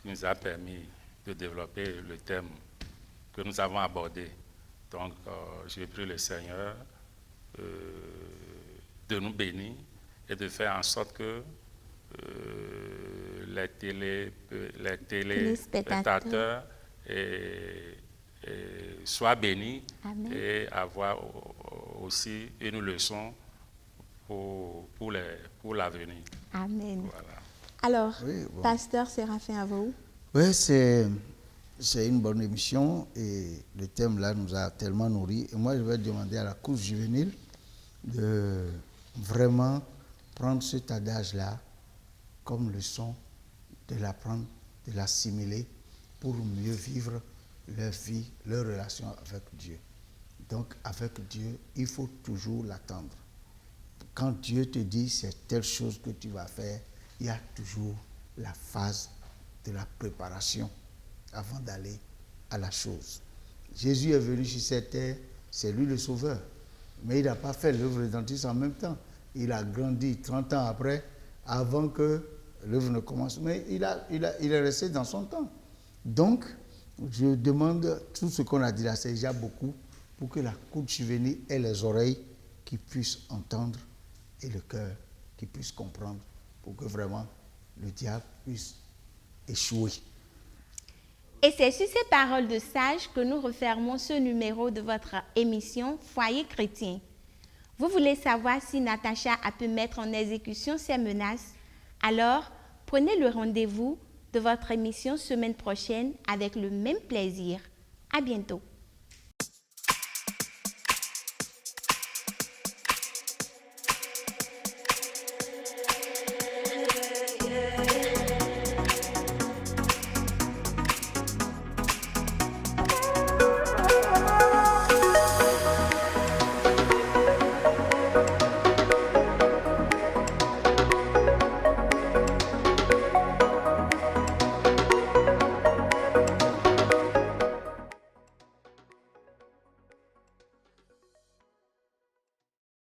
qui nous a permis de développer le thème que nous avons abordé. Donc, je prie le Seigneur de nous bénir et de faire en sorte que les téléspectateurs soient bénis. Amen. Et avoir aussi une leçon pour l'avenir. Amen. Voilà. Alors, oui, bon. Pasteur Séraphin, à vous. Oui, c'est une bonne émission et le thème là nous a tellement nourris. Et moi, je vais demander à la cour juvénile de vraiment prendre cet adage-là comme leçon, de l'apprendre, de l'assimiler pour mieux vivre leur vie, leur relation avec Dieu. Donc, avec Dieu, il faut toujours l'attendre. Quand Dieu te dit c'est telle chose que tu vas faire, il y a toujours la phase de la préparation avant d'aller à la chose. Jésus est venu sur cette terre, c'est lui le sauveur. Mais il n'a pas fait l'œuvre rédemptrice en même temps. Il a grandi 30 ans après, avant que l'œuvre ne commence. Mais il est resté dans son temps. Donc, je demande tout ce qu'on a dit là, c'est déjà beaucoup, pour que la cour juvénile ait les oreilles qui puissent entendre et le cœur qui puisse comprendre, pour que vraiment le diable puisse échouer. Et c'est sur ces paroles de sage que nous refermons ce numéro de votre émission Foyer chrétien. Vous voulez savoir si Natacha a pu mettre en exécution ses menaces? Alors, prenez le rendez-vous de votre émission semaine prochaine avec le même plaisir. À bientôt.